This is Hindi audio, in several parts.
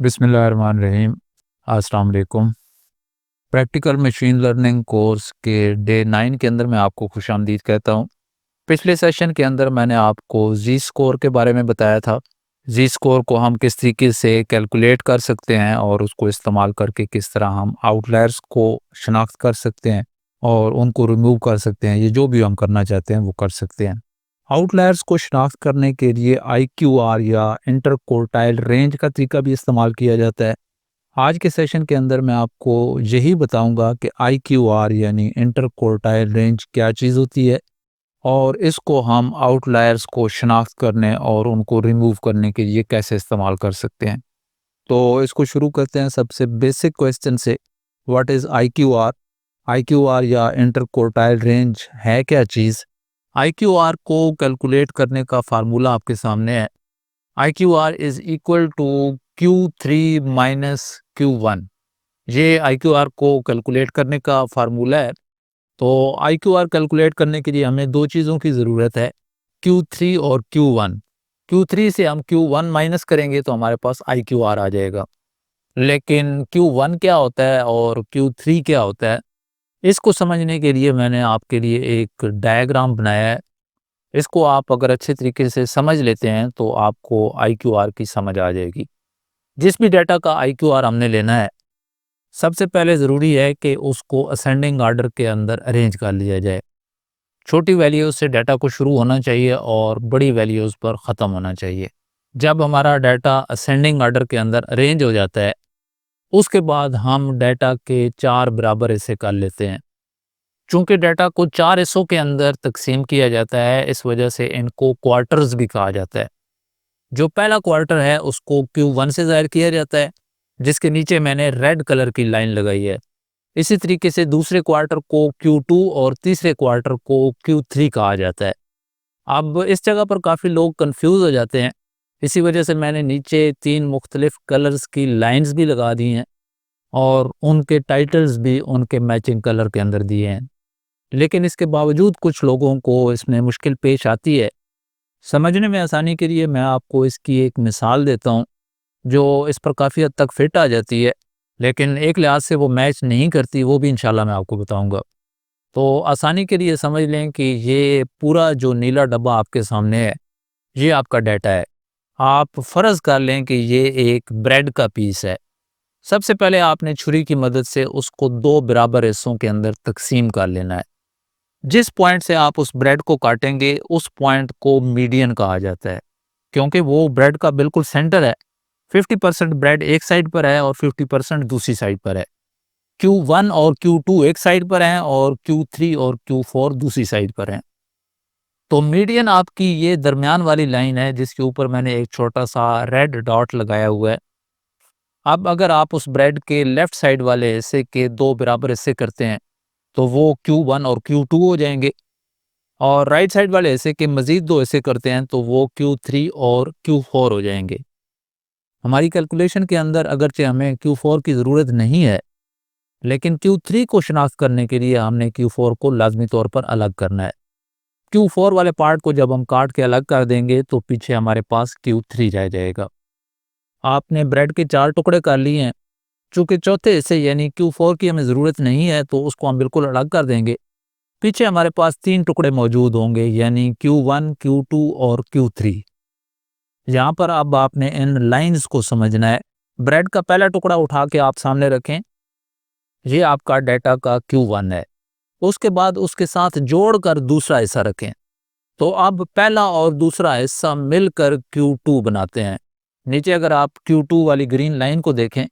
बिस्मिल्लाहिर्रहमानिर्रहीम। अस्सलाम वालेकुम। प्रैक्टिकल मशीन लर्निंग कोर्स के डे 9 के अंदर मैं आपको खुशामदीद कहता हूँ। पिछले सेशन के अंदर मैंने आपको जी स्कोर के बारे में बताया था। जी स्कोर को हम किस तरीके से कैलकुलेट कर सकते हैं और उसको इस्तेमाल करके किस तरह हम आउटलायर्स को शनाख्त कर सकते हैं और उनको रिमूव कर सकते हैं। ये जो भी हम करना चाहते हैं वो कर सकते हैं। आउटलायर्स को शनाख्त करने के लिए IQR या इंटर क्वार्टाइल रेंज का तरीका भी इस्तेमाल किया जाता है। आज के सेशन के अंदर मैं आपको यही बताऊंगा कि IQR यानी इंटर क्वार्टाइल रेंज क्या चीज़ होती है और इसको हम आउटलायर्स को शनाख्त करने और उनको रिमूव करने के लिए कैसे इस्तेमाल कर सकते हैं। तो इसको शुरू करते हैं सबसे बेसिक क्वेश्चन से। What is IQR? IQR या इंटर क्वार्टाइल रेंज है क्या चीज़? IQR को कैलकुलेट करने का फार्मूला आपके सामने है। IQR is equal to Q3 minus Q1। ये IQR को कैलकुलेट करने का फार्मूला है। तो IQR कैलकुलेट करने के लिए हमें दो चीज़ों की ज़रूरत है, Q3 और Q1। Q3 से हम Q1 माइनस करेंगे तो हमारे पास IQR आ जाएगा। लेकिन Q1 क्या होता है और Q3 क्या होता है, इसको समझने के लिए मैंने आपके लिए एक डायग्राम बनाया है। इसको आप अगर अच्छे तरीके से समझ लेते हैं तो आपको IQR की समझ आ जाएगी। जिस भी डाटा का IQR हमने लेना है, सबसे पहले ज़रूरी है कि उसको असेंडिंग ऑर्डर के अंदर अरेंज कर लिया जाए। छोटी वैल्यूज़ से डाटा को शुरू होना चाहिए और बड़ी वैल्यूज़ पर ख़त्म होना चाहिए। जब हमारा डाटा असेंडिंग ऑर्डर के अंदर अरेंज हो जाता है, उसके बाद हम डाटा के 4 बराबर हिस्से कर लेते हैं। चूँकि डाटा को 4 हिस्सों के अंदर तक़सीम किया जाता है, इस वजह से इनको क्वार्टर्स भी कहा जाता है। जो पहला क्वार्टर है उसको Q1 से ज़ाहिर किया जाता है, जिसके नीचे मैंने रेड कलर की लाइन लगाई है। इसी तरीके से दूसरे क्वार्टर को Q2 और तीसरे क्वार्टर को Q3 कहा जाता है। अब इस जगह पर काफ़ी लोग कंफ्यूज हो जाते हैं, इसी वजह से मैंने नीचे 3 मुख्तलिफ कलर्स की लाइंस भी लगा दी हैं और उनके टाइटल्स भी उनके मैचिंग कलर के अंदर दिए हैं। लेकिन इसके बावजूद कुछ लोगों को इसमें मुश्किल पेश आती है। समझने में आसानी के लिए मैं आपको इसकी एक मिसाल देता हूँ, जो इस पर काफ़ी हद तक फिट आ जाती है, लेकिन एक लिहाज से वो मैच नहीं करती, वो भी इंशाल्लाह मैं आपको बताऊँगा। तो आसानी के लिए समझ लें कि ये पूरा जो नीला डब्बा आपके सामने है, ये आपका डाटा है। आप फ़र्ज़ कर लें कि ये एक ब्रेड का पीस है। सबसे पहले आपने छुरी की मदद से उसको 2 बराबर हिस्सों के अंदर तक़सीम कर लेना है। जिस पॉइंट से आप उस ब्रेड को काटेंगे, उस पॉइंट को मीडियन कहा जाता है, क्योंकि वो ब्रेड का बिल्कुल सेंटर है। 50% ब्रेड एक साइड पर है और 50% दूसरी साइड पर है। Q1 और Q2 एक साइड पर हैं और Q3 और Q4 दूसरी साइड पर हैं। तो मीडियन आपकी ये दरमियान वाली लाइन है जिसके ऊपर मैंने एक छोटा सा रेड डॉट लगाया हुआ है। अब अगर आप उस ब्रेड के लेफ्ट साइड वाले हिस्से के 2 बराबर हिस्से करते हैं, तो वो Q1 और Q2 हो जाएंगे और राइट साइड वाले हिस्से के मज़ीद 2 हिस्से करते हैं तो वो Q3 और Q4 हो जाएंगे। हमारी कैलकुलेशन के अंदर अगरचे हमें Q4 की ज़रूरत नहीं है, लेकिन Q3 को शनाख्त करने के लिए हमने Q4 को लाजमी तौर पर अलग करना है। Q4 वाले पार्ट को जब हम काट के अलग कर देंगे तो पीछे हमारे पास Q3 रह जाएगा। आपने ब्रेड के 4 टुकड़े कर लिए हैं। चूँकि चौथे हिस्से यानी Q4 की हमें ज़रूरत नहीं है तो उसको हम बिल्कुल अलग कर देंगे। पीछे हमारे पास 3 टुकड़े मौजूद होंगे यानी Q1, Q2 और Q3। यहाँ पर अब आपने इन लाइंस को समझना है। ब्रेड का पहला टुकड़ा उठा के आप सामने रखें, ये आपका डाटा का Q1 है। उसके बाद उसके साथ जोड़कर दूसरा हिस्सा रखें, तो अब पहला और दूसरा हिस्सा मिलकर Q2 बनाते हैं। नीचे अगर आप Q2 वाली ग्रीन लाइन को देखें,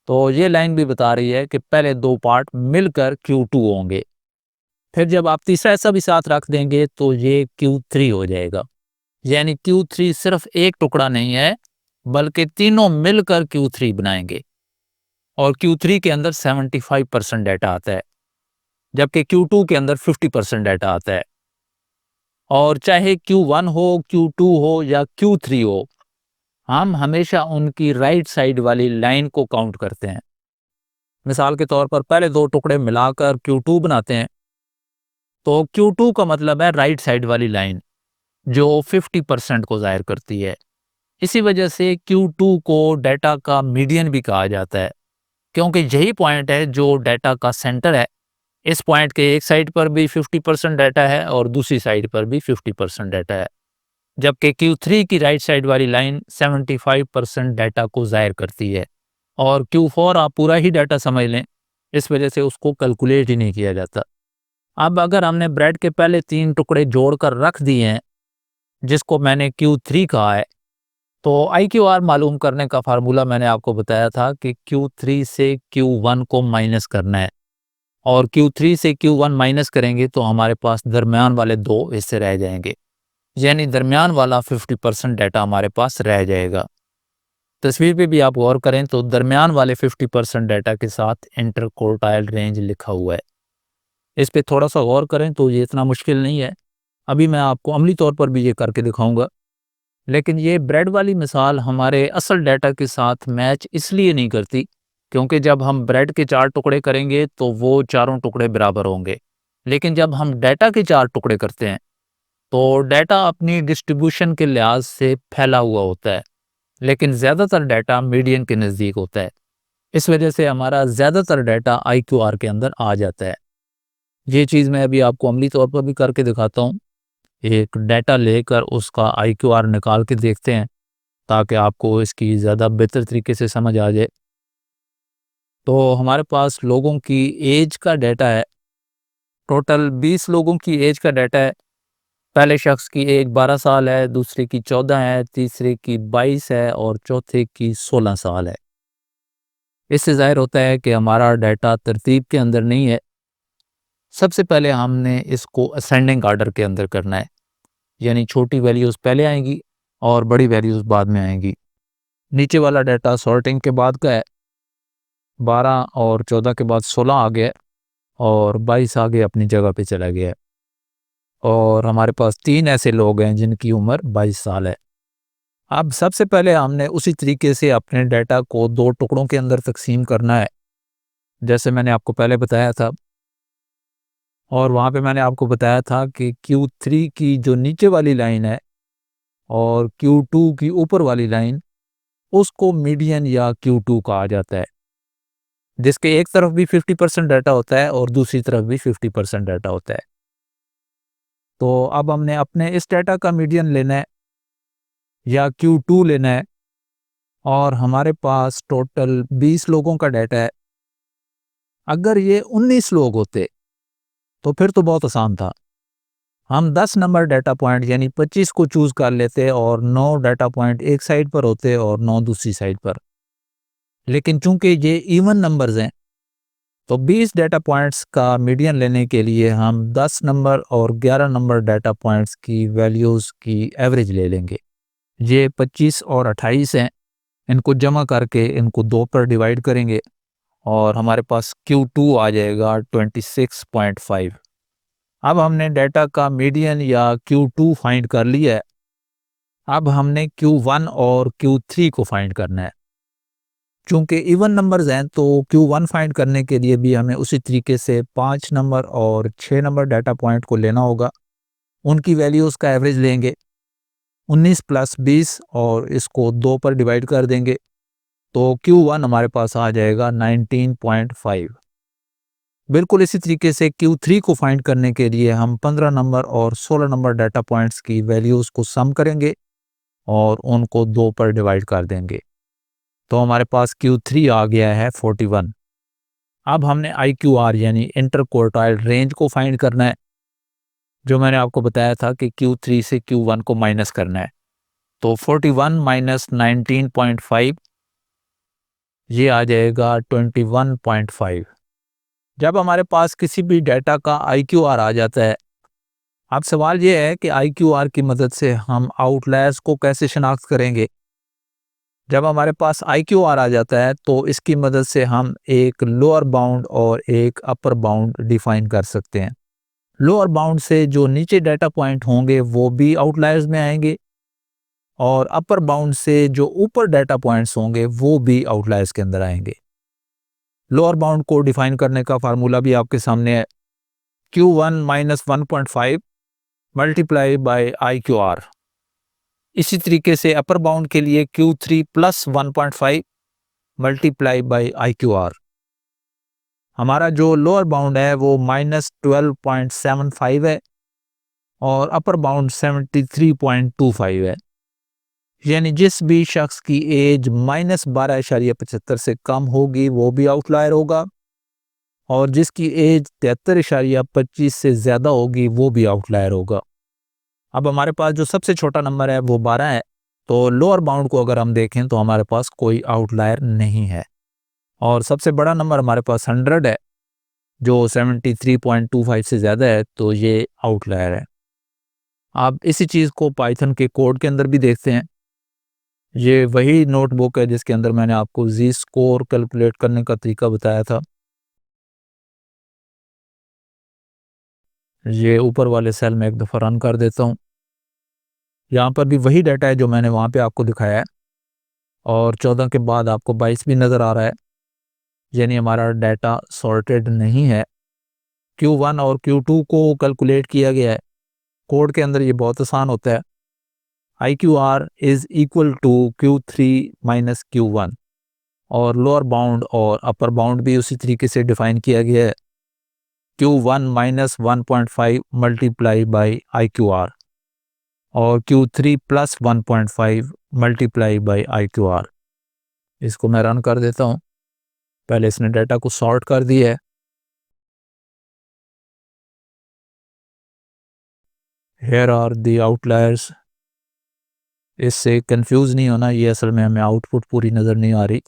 तो ये लाइन भी बता रही है कि पहले 2 पार्ट मिलकर Q2 होंगे। फिर जब आप तीसरा हिस्सा भी साथ रख देंगे तो ये Q3 हो जाएगा। यानी Q3 सिर्फ एक टुकड़ा नहीं है, बल्कि तीनों मिलकर Q3 बनाएंगे और Q3 के अंदर 75% डाटा आता है, जबकि Q2 के अंदर 50% डाटा आता है। और चाहे Q1 हो, Q2 हो या Q3 हो, हम हमेशा उनकी राइट साइड वाली लाइन को काउंट करते हैं। मिसाल के तौर पर पहले 2 टुकड़े मिलाकर Q2 बनाते हैं, तो Q2 का मतलब है राइट साइड वाली लाइन, जो 50% को ज़ाहिर करती है। इसी वजह से Q2 को डाटा का मीडियन भी कहा जाता है, क्योंकि यही पॉइंट है जो डाटा का सेंटर है। इस पॉइंट के एक साइड पर भी 50% डाटा है और दूसरी साइड पर भी 50% डाटा है, जबकि Q3 की राइट साइड वाली लाइन 75% डाटा को ज़ाहिर करती है और Q4 आप पूरा ही डाटा समझ लें, इस वजह से उसको कैलकुलेट ही नहीं किया जाता। अब अगर हमने ब्रेड के पहले 3 टुकड़े जोड़कर रख दिए हैं, जिसको मैंने Q3 कहा है, तो IQR मालूम करने का फार्मूला मैंने आपको बताया था कि Q3 से Q1 को माइनस करना है और Q3 से Q1 माइनस करेंगे तो हमारे पास दरमियान वाले 2 हिस्से रह जाएंगे, यानी दरमियान वाला 50% डाटा हमारे पास रह जाएगा। तस्वीर पे भी आप गौर करें तो दरमियान वाले 50% डाटा के साथ इंटर क्वार्टाइल रेंज लिखा हुआ है। इस पे थोड़ा सा गौर करें तो ये इतना मुश्किल नहीं है। अभी मैं आपको अमली तौर पर भी ये करके दिखाऊंगा। लेकिन ये ब्रेड वाली मिसाल हमारे असल डाटा के साथ मैच इसलिए नहीं करती क्योंकि जब हम ब्रेड के 4 टुकड़े करेंगे तो वो चारों टुकड़े बराबर होंगे। लेकिन जब हम डाटा के 4 टुकड़े करते हैं तो डाटा अपनी डिस्ट्रीब्यूशन के लिहाज से फैला हुआ होता है, लेकिन ज़्यादातर डाटा मीडियन के नज़दीक होता है। इस वजह से हमारा ज़्यादातर डाटा IQR के अंदर आ जाता है। ये चीज़ मैं अभी आपको अमली तौर पर भी करके दिखाता हूँ। एक डाटा लेकर उसका IQR निकाल के देखते हैं ताकि आपको इसकी ज़्यादा बेहतर तरीके से समझ आ जाए। तो हमारे पास लोगों की एज का डाटा है, टोटल 20 लोगों की एज का डाटा है। पहले शख्स की एज 12 साल है, दूसरे की 14 है, तीसरे की 22 है और चौथे की 16 साल है। इससे ज़ाहिर होता है कि हमारा डाटा तरतीब के अंदर नहीं है। सबसे पहले हमने इसको असेंडिंग आर्डर के अंदर करना है, यानी छोटी वैल्यूज़ पहले आएंगी और बड़ी वैल्यूज़ बाद में आएंगी। नीचे वाला डाटा सॉर्टिंग के बाद का है, 12 और 14 के बाद 16 आ गया और 22 आगे अपनी जगह पे चला गया है। और हमारे पास 3 ऐसे लोग हैं जिनकी उम्र 22 साल है। अब सबसे पहले हमने उसी तरीके से अपने डाटा को 2 टुकड़ों के अंदर तकसीम करना है, जैसे मैंने आपको पहले बताया था। और वहाँ पे मैंने आपको बताया था कि Q3 की जो नीचे वाली लाइन है और Q2 की ऊपर वाली लाइन, उसको मीडियन या Q2 कहा जाता है, जिसके एक तरफ भी 50% डाटा होता है और दूसरी तरफ भी 50% डाटा होता है। तो अब हमने अपने इस डाटा का मीडियन लेना है या Q2 लेना है और हमारे पास टोटल 20 लोगों का डाटा है। अगर ये 19 लोग होते तो फिर तो बहुत आसान था। हम 10 नंबर डाटा पॉइंट यानी 25 को चूज़ कर लेते और 9 डाटा पॉइंट एक साइड पर होते और 9 दूसरी साइड पर। लेकिन चूंकि ये इवन नंबर्स हैं तो 20 डाटा पॉइंट्स का मीडियन लेने के लिए हम 10 नंबर और 11 नंबर डाटा पॉइंट्स की वैल्यूज़ की एवरेज ले लेंगे। ये 25 और 28 हैं, इनको जमा करके इनको 2 पर डिवाइड करेंगे और हमारे पास Q2 आ जाएगा 26.5। अब हमने डाटा का मीडियन या Q2 फाइंड कर लिया है। अब हमने Q1 और Q3 को फाइंड करना है। चूंकि इवन नंबर्स हैं तो Q1 फाइंड करने के लिए भी हमें उसी तरीके से 5 नंबर और 6 नंबर डाटा पॉइंट को लेना होगा। उनकी वैल्यूज़ का एवरेज लेंगे 19 + 20 और इसको 2 पर डिवाइड कर देंगे तो Q1 हमारे पास आ जाएगा 19.5। बिल्कुल इसी तरीके से Q3 को फाइंड करने के लिए हम 15 नंबर और 16 नंबर डाटा पॉइंट्स की वैल्यूज़ को सम करेंगे और उनको 2 पर डिवाइड कर देंगे तो हमारे पास Q3 आ गया है 41। अब हमने IQR यानी इंटर क्वार्टाइल रेंज को फाइंड करना है, जो मैंने आपको बताया था कि Q3 से Q1 को माइनस करना है। तो 41 माइनस 19.5 ये आ जाएगा 21.5। जब हमारे पास किसी भी डाटा का IQR आ जाता है, अब सवाल ये है कि IQR की मदद से हम आउटलायर्स को कैसे शनाख्त करेंगे। जब हमारे पास IQR आ जाता है तो इसकी मदद से हम एक लोअर बाउंड और एक अपर बाउंड डिफाइन कर सकते हैं। लोअर बाउंड से जो नीचे डाटा पॉइंट होंगे वो भी आउटलायर्स में आएंगे और अपर बाउंड से जो ऊपर डाटा पॉइंट्स होंगे वो भी आउटलायर्स के अंदर आएंगे। लोअर बाउंड को डिफाइन करने का फार्मूला भी आपके सामने है, Q1 - 1.5 मल्टीप्लाई बाय IQR। इसी तरीके से अपर बाउंड के लिए Q3 plus 1.5 multiply by IQR। हमारा जो लोअर बाउंड है वो -12.75 है और अपर बाउंड 73.25 है। यानी जिस भी शख्स की एज -12.75 से कम होगी वो भी आउटलायर होगा और जिसकी एज 73.25 से ज़्यादा होगी वो भी आउटलायर होगा। अब हमारे पास जो सबसे छोटा नंबर है वो 12 है, तो लोअर बाउंड को अगर हम देखें तो हमारे पास कोई आउटलायर नहीं है और सबसे बड़ा नंबर हमारे पास 100 है जो 73.25 से ज़्यादा है, तो ये आउटलायर है। आप इसी चीज़ को पाइथन के कोड के अंदर भी देखते हैं। ये वही नोटबुक है जिसके अंदर मैंने आपको जी स्कोर कैलकुलेट करने का तरीका बताया था। ये ऊपर वाले सेल में एक दफ़ा रन कर देता हूँ। यहाँ पर भी वही डाटा है जो मैंने वहाँ पे आपको दिखाया है और 14 के बाद आपको 22 भी नज़र आ रहा है, यानी हमारा डाटा सॉर्टेड नहीं है। Q1 और Q2 को कैलकुलेट किया गया है। कोड के अंदर ये बहुत आसान होता है। IQR is equal to Q3 minus Q1 और लोअर बाउंड और अपर बाउंड भी उसी तरीके से डिफाइन किया गया है। Q1 minus 1.5 multiply by IQR और Q3 plus 1.5 multiply by IQR। इसको मैं रन कर देता हूँ। पहले इसने डाटा को सॉर्ट कर दिया है। Here are the outliers। इससे कंफ्यूज नहीं होना, ये असल में हमें आउटपुट पूरी नज़र नहीं आ रही।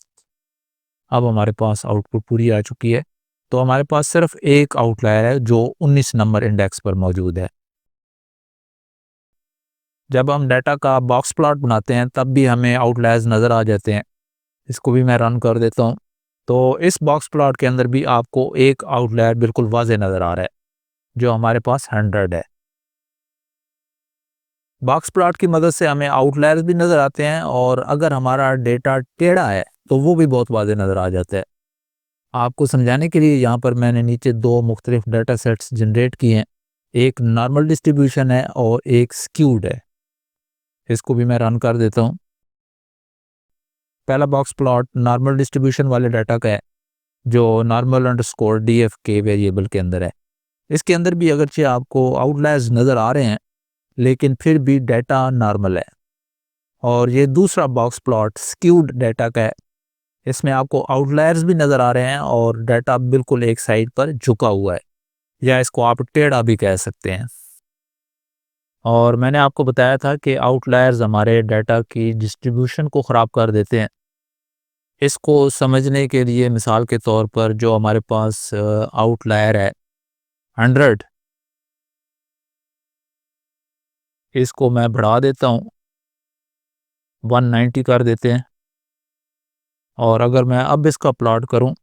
अब हमारे पास आउटपुट पूरी आ चुकी है, तो हमारे पास सिर्फ एक आउटलायर है जो 19 नंबर इंडेक्स पर मौजूद है। जब हम डाटा का बॉक्स प्लॉट बनाते हैं तब भी हमें आउटलायर्स नज़र आ जाते हैं। इसको भी मैं रन कर देता हूँ, तो इस बॉक्स प्लॉट के अंदर भी आपको एक आउटलायर बिल्कुल वाज़ेह नज़र आ रहा है जो हमारे पास 100 है। बॉक्स प्लॉट की मदद से हमें आउटलायर्स भी नज़र आते हैं और अगर हमारा डेटा टेढ़ा है तो वो भी बहुत वाज़ेह नज़र आ जाता है। आपको समझाने के लिए यहाँ पर मैंने नीचे दो मुख्तलिफ डाटा सेट्स जनरेट किए हैं। एक नॉर्मल डिस्ट्रीब्यूशन है और एक स्क्यूड है। इसको भी मैं रन कर देता हूँ। पहला बॉक्स प्लॉट नॉर्मल डिस्ट्रीब्यूशन वाले डाटा का है जो नॉर्मल अंडरस्कोर DF के वेरिएबल के अंदर है। इसके अंदर भी अगरचे आपको आउटलायर्स नज़र आ रहे हैं लेकिन फिर भी डाटा नॉर्मल है। और ये दूसरा बॉक्स प्लॉट स्क्यूड डाटा का है। इसमें आपको आउटलायर्स भी नज़र आ रहे हैं और डाटा बिल्कुल एक साइड पर झुका हुआ है, या इसको आप टेढ़ा भी कह सकते हैं। और मैंने आपको बताया था कि आउटलायर्स हमारे डाटा की डिस्ट्रीब्यूशन को ख़राब कर देते हैं। इसको समझने के लिए मिसाल के तौर पर जो हमारे पास आउटलायर है 100, इसको मैं बढ़ा देता हूँ, 190 कर देते हैं। और अगर मैं अब इसका प्लॉट करूं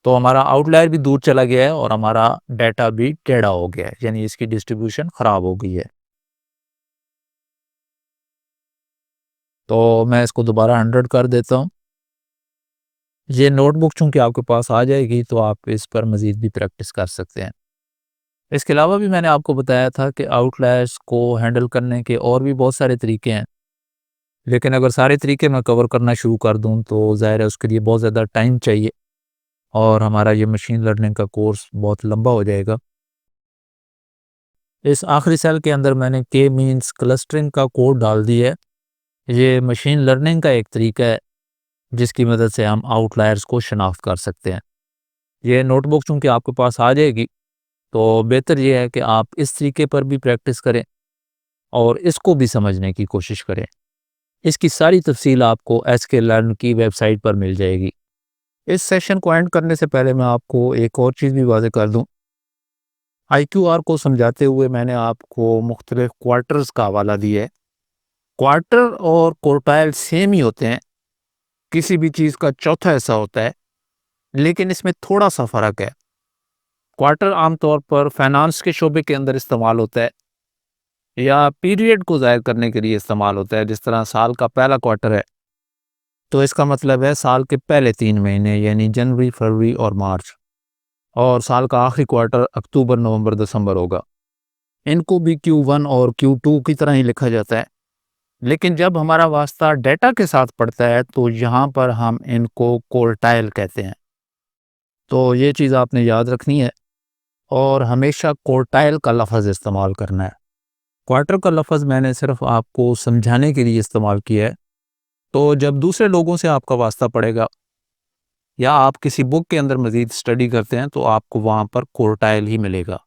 तो हमारा आउटलायर भी दूर चला गया है और हमारा डाटा भी टेढ़ा हो गया है, यानी इसकी डिस्ट्रीब्यूशन ख़राब हो गई है। तो मैं इसको दोबारा 100 कर देता हूँ। ये नोटबुक चूँकि आपके पास आ जाएगी तो आप इस पर मज़ीद भी प्रैक्टिस कर सकते हैं। इसके अलावा भी मैंने आपको बताया था कि आउटलायर्स को हैंडल करने के और भी बहुत सारे तरीके हैं, लेकिन अगर सारे तरीके मैं कवर करना शुरू कर दूँ तो ज़ाहिर है उसके लिए बहुत ज़्यादा टाइम चाहिए और हमारा ये मशीन लर्निंग का कोर्स बहुत लंबा हो जाएगा। इस आखिरी सेल के अंदर मैंने के मीन्स क्लस्टरिंग का कोड डाल दिया है। ये मशीन लर्निंग का एक तरीका है जिसकी मदद से हम आउटलायर्स को शनाख्त कर सकते हैं। ये नोटबुक चूँकि आपके पास आ जाएगी तो बेहतर ये है कि आप इस तरीके पर भी प्रैक्टिस करें और इसको भी समझने की कोशिश करें। इसकी सारी तफसील आपको SK लर्न की वेबसाइट पर मिल जाएगी। इस सेशन को एंड करने से पहले मैं आपको एक और चीज़ भी वाज़ेह कर दूँ। IQR को समझाते हुए मैंने आपको मुख्तलिफ क्वार्टर्स का हवाला दिया है। क्वार्टर और क्वार्टाइल सेम ही होते हैं, किसी भी चीज़ का चौथा हिस्सा होता है, लेकिन इसमें थोड़ा सा फ़र्क है। क्वार्टर आमतौर पर फाइनेंस के शोबे के अंदर इस्तेमाल होता है या पीरियड को ज़ाहिर करने के लिए इस्तेमाल होता है। जिस तरह साल का पहला क्वार्टर है तो इसका मतलब है साल के पहले 3 महीने यानी जनवरी, फरवरी और मार्च, और साल का आखिरी क्वार्टर अक्टूबर, नवंबर, दिसंबर होगा। इनको भी Q1 और Q2 की तरह ही लिखा जाता है। लेकिन जब हमारा वास्ता डेटा के साथ पड़ता है तो यहाँ पर हम इनको क्वार्टाइल कहते हैं। तो ये चीज़ आपने याद रखनी है और हमेशा क्वार्टाइल का लफ्ज़ इस्तेमाल करना है। क्वार्टर का लफ्ज़ मैंने सिर्फ आपको समझाने के लिए इस्तेमाल किया है। तो जब दूसरे लोगों से आपका वास्ता पड़ेगा या आप किसी बुक के अंदर मज़ीद स्टडी करते हैं तो आपको वहाँ पर क्वार्टाइल ही मिलेगा।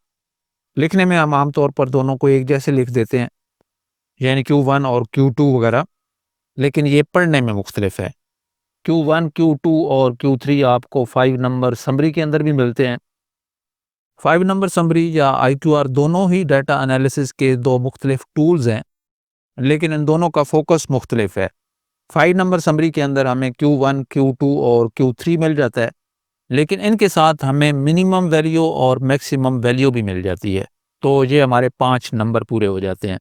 लिखने में हम आमतौर पर दोनों को एक जैसे लिख देते हैं, यानी Q1 और Q2 वगैरह, लेकिन ये पढ़ने में मुख्तलिफ है। Q1, Q2 और Q3 आपको 5 नंबर समरी के अंदर भी मिलते हैं। 5 नंबर समरी या IQR दोनों ही डाटा एनालिसिस के दो मुख्तलिफ टूल्स हैं, लेकिन इन दोनों का फोकस मुख्तलिफ है। 5 नंबर समरी के अंदर हमें Q1, Q2 और Q3 मिल जाता है, लेकिन इनके साथ हमें मिनिमम वैल्यू और मैक्सिमम वैल्यू भी मिल जाती है। तो ये हमारे 5 नंबर पूरे हो जाते हैं।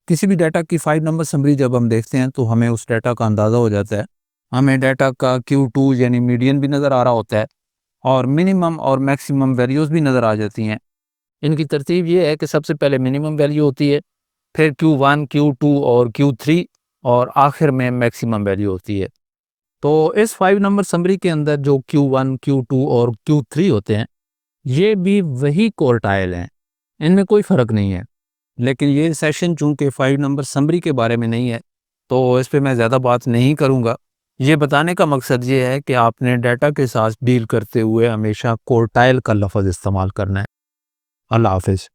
किसी भी डाटा की 5 नंबर समरी जब हम देखते हैं तो हमें उस डाटा का अंदाज़ा हो जाता है। हमें डाटा का Q2 यानी मीडियन भी नज़र आ रहा होता है और मिनिमम और मैक्सिमम वैल्यूज़ भी नज़र आ जाती हैं। इनकी तरतीब ये है कि सबसे पहले मिनिमम वैल्यू होती है, फिर Q1, Q2 और Q3 और आखिर में मैक्सिमम वैल्यू होती है। तो इस 5 नंबर समरी के अंदर जो Q1, Q2 और Q3 होते हैं, ये भी वही क्वार्टाइल हैं, इनमें कोई फ़र्क नहीं है। लेकिन ये सेशन चूँकि 5 नंबर समरी के बारे में नहीं है, तो इस पे मैं ज़्यादा बात नहीं करूँगा। ये बताने का मकसद ये है कि आपने डाटा के साथ डील करते हुए हमेशा क्वार्टाइल का लफ्ज़ इस्तेमाल करना है। अल्लाह हाफ़िज़।